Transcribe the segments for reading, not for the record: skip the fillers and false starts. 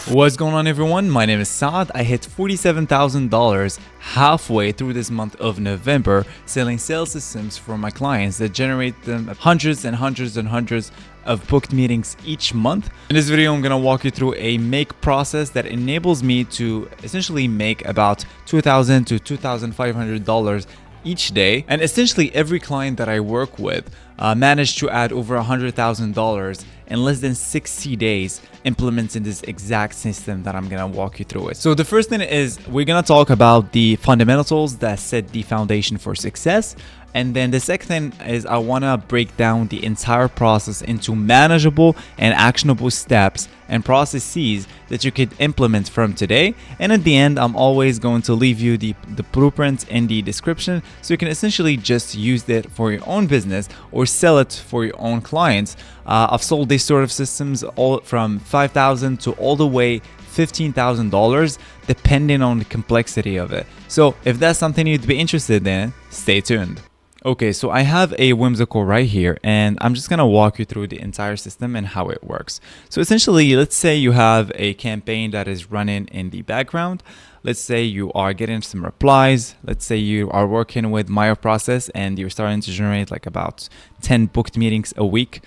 What's going on, everyone? My name is Saad. I hit $47,000 halfway through this month of November selling sales systems for my clients that generate them hundreds and hundreds and hundreds of booked meetings each month. In this video, I'm going to walk you through a make process that enables me to essentially make about $2,000 to $2,500 each day. And essentially every client that I work with managed to add over $100,000 in less than 60 days implementing this exact system that I'm gonna walk you through it. So the first thing is we're gonna talk about the fundamentals that set the foundation for success. And then the second thing is I wanna break down the entire process into manageable and actionable steps and processes that you could implement from today. And at the end, I'm always going to leave you the blueprint in the description so you can essentially just use it for your own business or sell it for your own clients. I've sold these sort of systems all from $5,000 to all the way $15,000 depending on the complexity of it. So if that's something you'd be interested in, stay tuned. Okay, so I have a Whimsical right here, and I'm just gonna walk you through the entire system and how it works. So essentially, let's say you have a campaign that is running in the background. Let's say you are getting some replies. Let's say you are working with MyoProcess and you're starting to generate like about 10 booked meetings a week.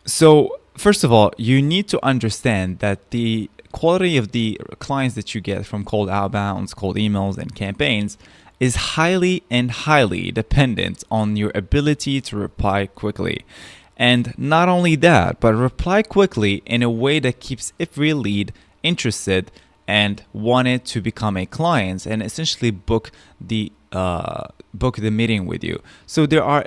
So first of all, you need to understand that the quality of the clients that you get from cold outbounds, cold emails, and campaigns is highly dependent on your ability to reply quickly. And not only that, but reply quickly in a way that keeps every lead interested and wanted to become a client and essentially book the meeting with you. So there are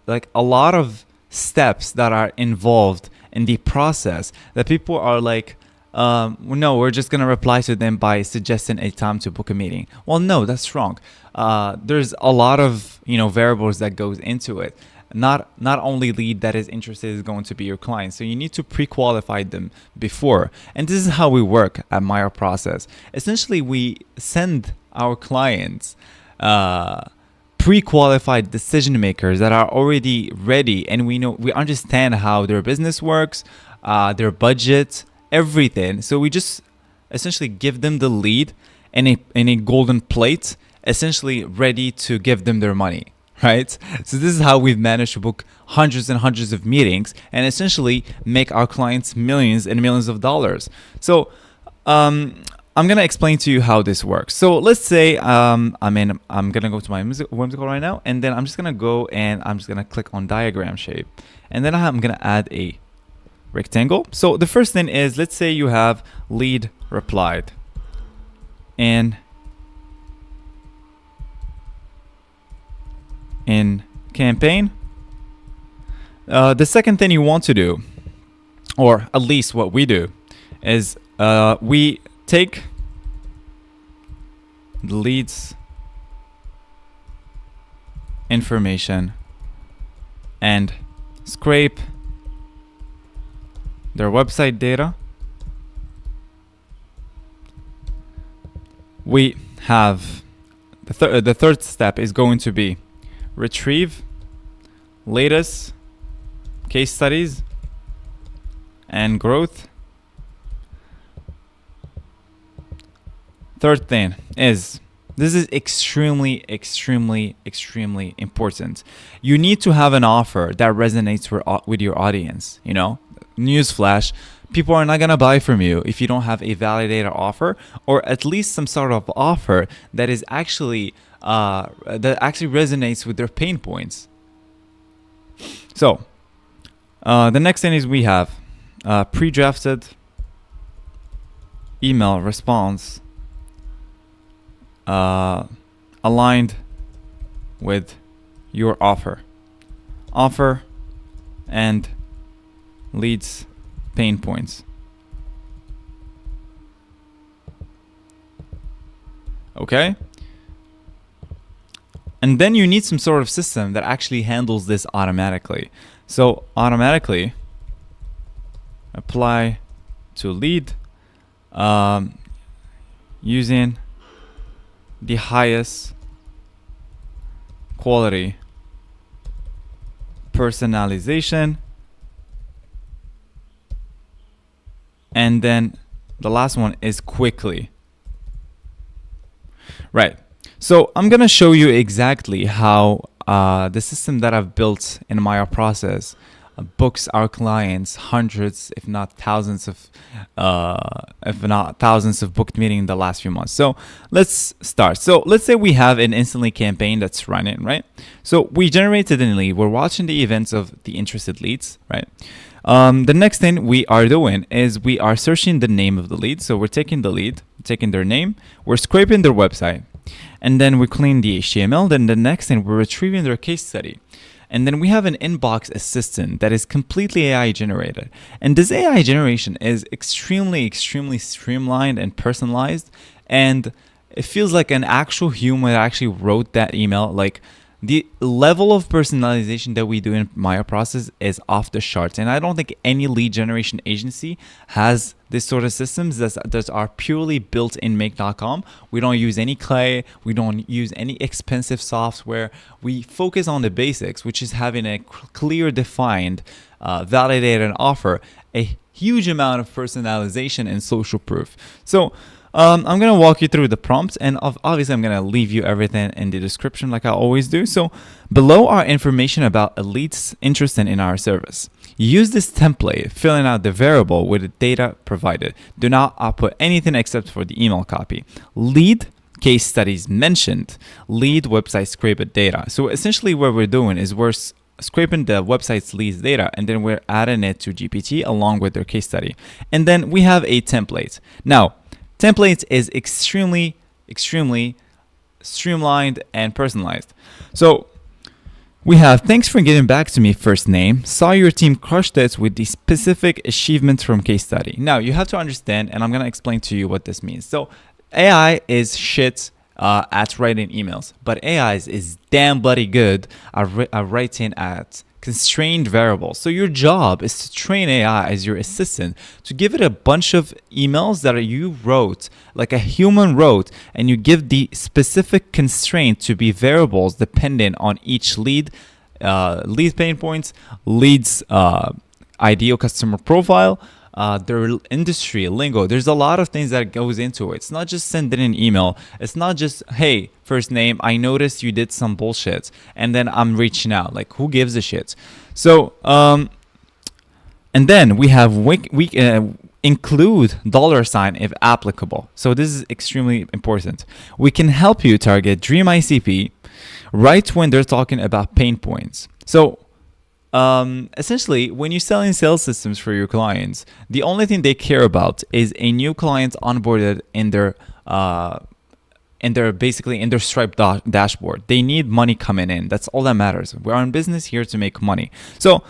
like a lot of steps that are involved in the process that people are like, no, we're just gonna reply to them by suggesting a time to book a meeting. Well, no, that's wrong. There's a lot of variables that goes into it. Not only lead that is interested is going to be your client, so you need to pre-qualify them before. And this is how we work at MyoProcess. Essentially, we send our clients pre-qualified decision makers that are already ready, and we understand how their business works, their budget, everything. So we just essentially give them the lead in a golden plate, essentially ready to give them their money, right? So this is how we've managed to book hundreds and hundreds of meetings and essentially make our clients millions and millions of dollars. So I'm gonna explain to you how this works. So let's say I'm gonna go to my Whimsical right now, and then I'm just gonna go and I'm just gonna click on diagram shape, and then I'm gonna add a rectangle. So the first thing is, let's say you have lead replied in campaign. The second thing you want to do, or at least what we do, is we take the leads information and scrape their website data. We have the third step is going to be retrieve latest case studies and growth. Third thing is, this is extremely important. You need to have an offer that resonates with your audience. Newsflash, people are not going to buy from you if you don't have a validated offer, or at least some sort of offer that is actually resonates with their pain points. So the next thing is we have pre-drafted email response aligned with your offer and leads pain points. Okay, and then you need some sort of system that actually handles this automatically. So automatically apply to lead using the highest quality personalization And then the last one is quickly. Right. So I'm going to show you exactly how the system that I've built in my process books our clients hundreds, if not thousands of booked meetings in the last few months. So let's start. So let's say we have an instantly campaign that's running, right? So we generated a lead. We're watching the events of the interested leads, right? The next thing we are doing is we are searching the name of the lead. So we're taking the lead, taking their name, we're scraping their website, and then we clean the HTML. Then the next thing, we're retrieving their case study. And then we have an inbox assistant that is completely AI generated. And this AI generation is extremely streamlined and personalized. And it feels like an actual human actually wrote that email. Like, the level of personalization that we do in Maya process is off the charts. And I don't think any lead generation agency has this sort of systems that are purely built in Make.com. We don't use any clay. We don't use any expensive software. We focus on the basics, which is having a clear, defined, validated offer, a huge amount of personalization and social proof. So I'm going to walk you through the prompts, and obviously I'm going to leave you everything in the description like I always do. So below are information about a lead's interest in our service. Use this template, filling out the variable with the data provided. Do not output anything except for the email copy. Lead case studies mentioned. Lead website scraped data. So essentially what we're doing is we're scraping the website's leads data, and then we're adding it to GPT along with their case study. And then we have a template. Now, templates is extremely streamlined and personalized. So we have, thanks for getting back to me, first name. Saw your team crushed it with the specific achievements from case study. Now you have to understand, and I'm going to explain to you what this means. So AI is shit at writing emails, but AI is damn bloody good at writing at constrained variables. So your job is to train AI as your assistant, to give it a bunch of emails that you wrote, like a human wrote, and you give the specific constraint to be variables dependent on each lead pain points, leads ideal customer profile, their industry lingo. There's a lot of things that goes into it. It's not just sending an email. It's not just, hey, first name, I noticed you did some bullshit, and then I'm reaching out. Like, who gives a shit? So, and then we have include $sign if applicable. So this is extremely important. We can help you target Dream ICP right when they're talking about pain points. So essentially, when you're selling sales systems for your clients, the only thing they care about is a new client onboarded in their Stripe dashboard. They need money coming in. That's all that matters. We're in business here to make money. So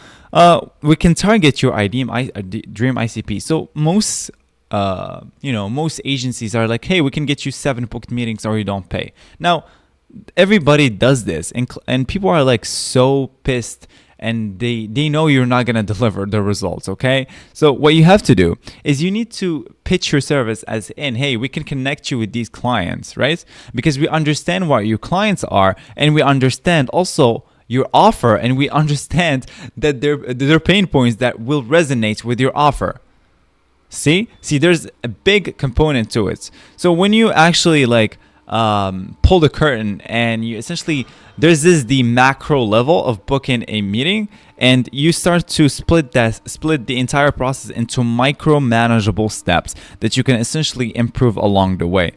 we can target your Dream ICP. So most agencies are like, hey, we can get you 7 booked meetings or you don't pay. Now, everybody does this, and people are like so pissed, and they know you're not going to deliver the results, okay? So what you have to do is you need to pitch your service as in, hey, we can connect you with these clients, right? Because we understand what your clients are, and we understand also your offer, and we understand that there are pain points that will resonate with your offer. See, there's a big component to it. So when you actually pull the curtain, and you essentially, there's the macro level of booking a meeting, and you start to split the entire process into micro manageable steps that you can essentially improve along the way.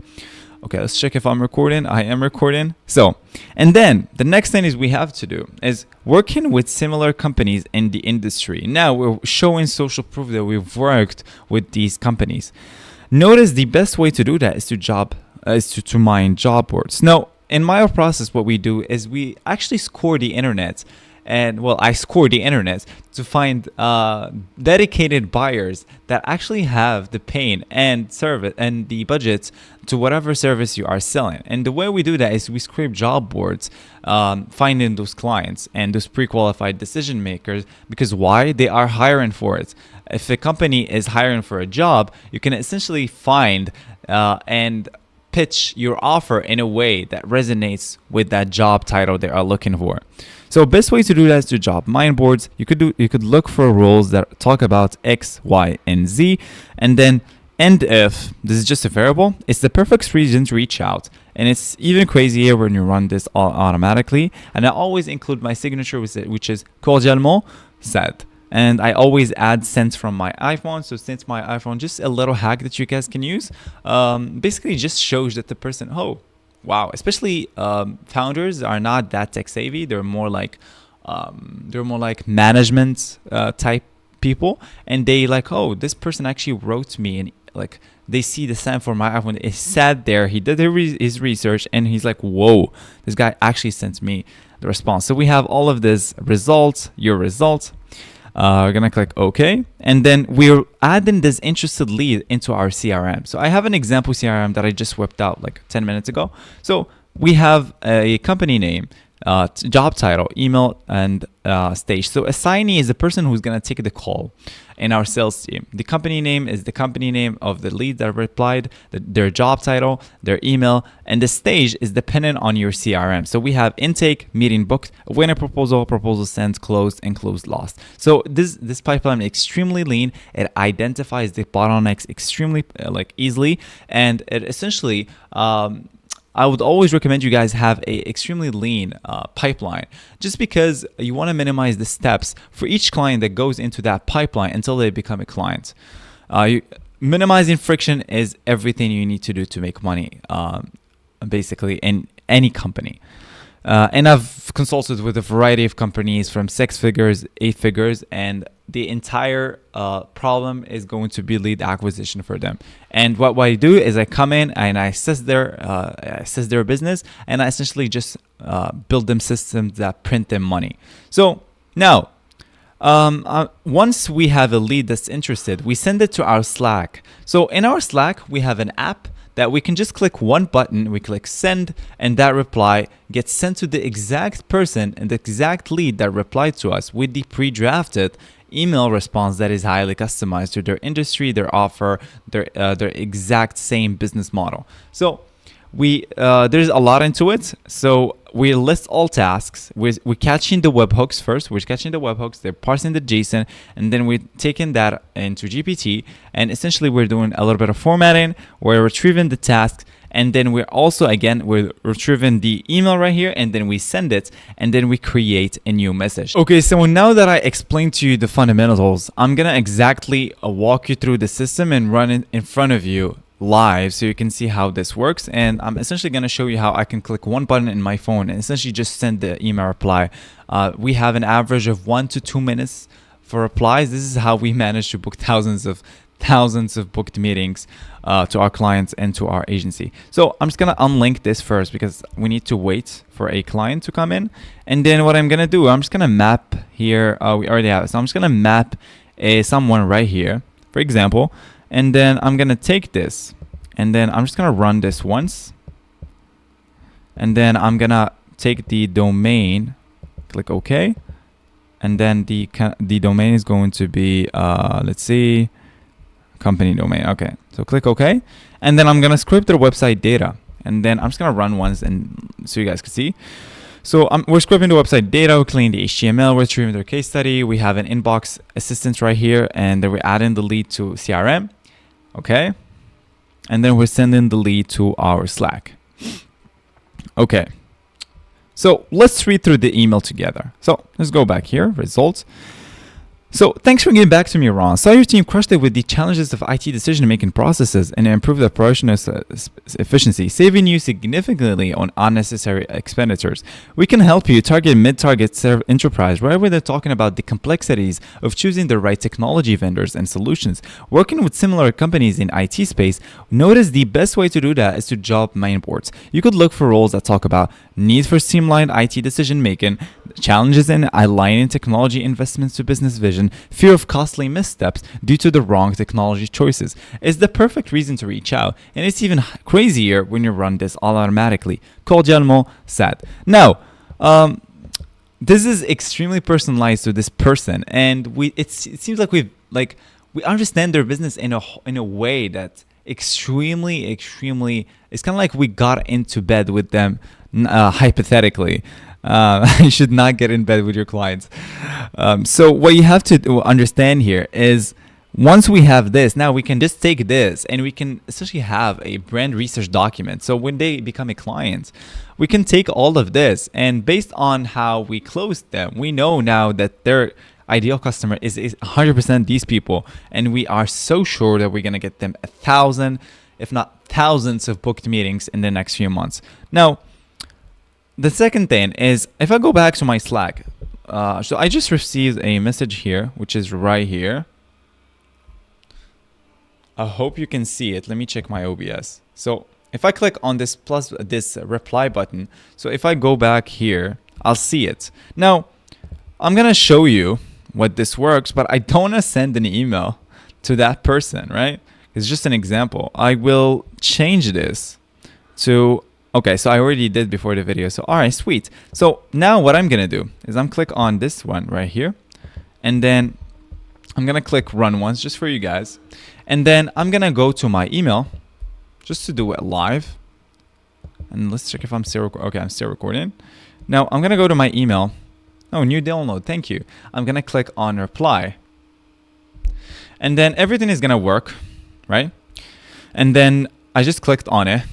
Okay, let's check if I'm recording. I am recording. So, and then the next thing is we have to do is working with similar companies in the industry. Now we're showing social proof that we've worked with these companies. Notice the best way to do that is to mine job boards. Now, in my process, what we do is we actually score the internet, and I score the internet to find dedicated buyers that actually have the pain and service and the budgets to whatever service you are selling. And the way we do that is we scrape job boards, finding those clients and those pre-qualified decision makers, because why? They are hiring for it. If a company is hiring for a job, you can essentially find and pitch your offer in a way that resonates with that job title they are looking for. So best way to do that is to job mind boards. You could look for roles that talk about X, Y, and Z, and then if this is just a variable, it's the perfect reason to reach out. And it's even crazier when you run this all automatically. And I always include my signature with it, which is cordialement Saad. And I always add sent from my iPhone. So since my iPhone, just a little hack that you guys can use, basically just shows that the person, oh, wow, especially founders are not that tech savvy. They're more like management type people, and they like, oh, this person actually wrote to me, and like they see the sent for my iPhone. It sat there. He did his research, and he's like, whoa, this guy actually sent me the response. So we have all of this results, your results. We're gonna click OK, and then we're adding this interested lead into our CRM. So I have an example CRM that I just whipped out like 10 minutes ago. So we have a company name, job title, email, and stage. So assignee is the person who's gonna take the call in our sales team. The company name is the company name of the lead that replied, their job title, their email, and the stage is dependent on your CRM. So we have intake, meeting booked, winner proposal, proposal sent, closed, and closed lost. So this pipeline is extremely lean. It identifies the bottlenecks extremely easily, and it essentially I would always recommend you guys have a extremely lean pipeline, just because you want to minimize the steps for each client that goes into that pipeline until they become a client. Minimizing friction is everything you need to do to make money, basically in any company. And I've consulted with a variety of companies from 6 figures, 8 figures, and the entire problem is going to be lead acquisition for them. And what I do is I come in and I assess their business, and I essentially just build them systems that print them money. So now, once we have a lead that's interested, we send it to our Slack. So in our Slack, we have an app that we can just click one button, we click send, and that reply gets sent to the exact person and the exact lead that replied to us with the pre-drafted email response that is highly customized to their industry, their offer, their exact same business model. So there's a lot into it. So we list all tasks. We're catching the webhooks first. We're catching the webhooks. They're parsing the JSON, and then we're taking that into GPT. And essentially, we're doing a little bit of formatting. We're retrieving the tasks, and then we're also we're retrieving the email right here, and then we send it, and then we create a new message. Okay, so now that I explained to you the fundamentals, I'm gonna exactly walk you through the system and run it in front of you live so you can see how this works. And I'm essentially going to show you how I can click one button in my phone and essentially just send the email reply. We have an average of 1 to 2 minutes for replies. This is how we manage to book thousands of booked meetings to our clients and to our agency. So I'm just going to unlink this first because we need to wait for a client to come in. And then what I'm going to do, I'm just going to map here. We already have it. So I'm just going to map someone right here, for example. And then I'm going to take this, and then I'm just going to run this once. And then I'm going to take the domain, click OK. And then the domain is going to be, let's see, company domain. Okay, so click OK. And then I'm going to script their website data. And then I'm just going to run once and so you guys can see. So we're scripting the website data, we're cleaning the HTML, we're retrieving their case study. We have an inbox assistant right here, and then we're adding the lead to CRM. Okay, and then we're sending the lead to our Slack. Okay, so let's read through the email together. So let's go back here, results. So thanks for getting back to me, Ron. Saw your team crushed it with the challenges of IT decision-making processes and improved the operational efficiency, saving you significantly on unnecessary expenditures. We can help you target mid-target enterprise wherever they're talking about the complexities of choosing the right technology vendors and solutions. Working with similar companies in IT space, notice the best way to do that is to job mind boards. You could look for roles that talk about need for streamlined IT decision-making, challenges in aligning technology investments to business vision, fear of costly missteps due to the wrong technology choices. It's the perfect reason to reach out, and it's even crazier when you run this all automatically. Cordialement Saad. Now, this is extremely personalized to this person, and it seems like we understand their business in a way that extremely, it's kind of like we got into bed with them, hypothetically. You should not get in bed with your clients. So what you have to understand here is, once we have this, now we can just take this and we can essentially have a brand research document. So when they become a client, we can take all of this, and based on how we closed them, we know now that their ideal customer is 100% these people, and we are so sure that we're going to get them 1,000, if not thousands of booked meetings in the next few months. Now, the second thing is, if I go back to my Slack, so I just received a message here, which is right here. I hope you can see it. Let me check my OBS. So if I click on this plus this reply button, so if I go back here, I'll see it. Now, I'm going to show you what this works, but I don't want to send an email to that person, right? It's just an example. I will change this to, okay, so I already did before the video. So, all right, sweet. So now what I'm going to do is I'm click on this one right here, and then I'm going to click run once just for you guys. And then I'm going to go to my email just to do it live. And let's check if I'm still recording. Okay, I'm still recording. Now I'm going to go to my email. Oh, new download. Thank you. I'm going to click on reply. And then everything is going to work, right? And then I just clicked on it.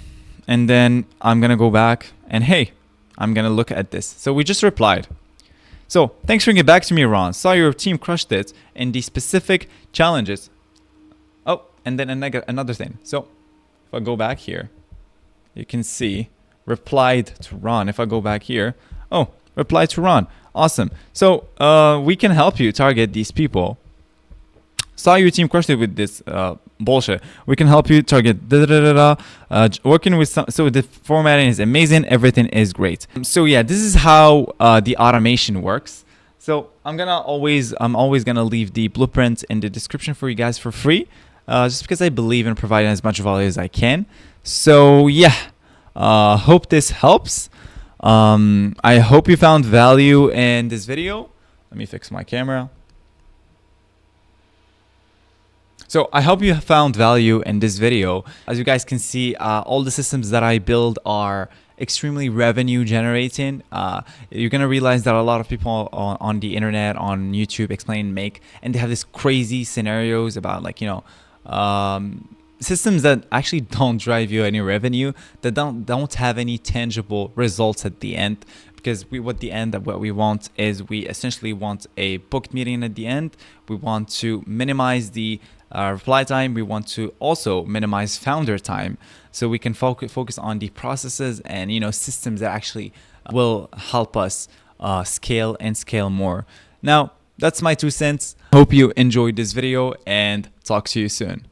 And then I'm going to go back and hey, I'm going to look at this. So we just replied. So thanks for getting back to me, Ron. Saw your team crushed it in the specific challenges. Oh, and then another thing. So if I go back here, you can see replied to Ron. If I go back here, oh, replied to Ron. Awesome. So we can help you target these people. Saw your team crushed it with this bullshit. We can help you target working with some. So the formatting is amazing. Everything is great. So yeah, this is how the automation works. So I'm always gonna leave the blueprint in the description for you guys for free, just because I believe in providing as much value as I can. So yeah, hope this helps. I hope you found value in this video. Let me fix my camera. So I hope you found value in this video. As you guys can see, all the systems that I build are extremely revenue generating. You're gonna realize that a lot of people on the internet, on YouTube, explain make, and they have these crazy scenarios about, like, you know, systems that actually don't drive you any revenue, that don't have any tangible results at the end. Because what we want is, we essentially want a booked meeting at the end. We want to minimize the reply time. We want to also minimize founder time, so we can focus on the processes and, you know, systems that actually will help us scale and scale more. Now, that's my 2 cents. Hope you enjoyed this video, and talk to you soon.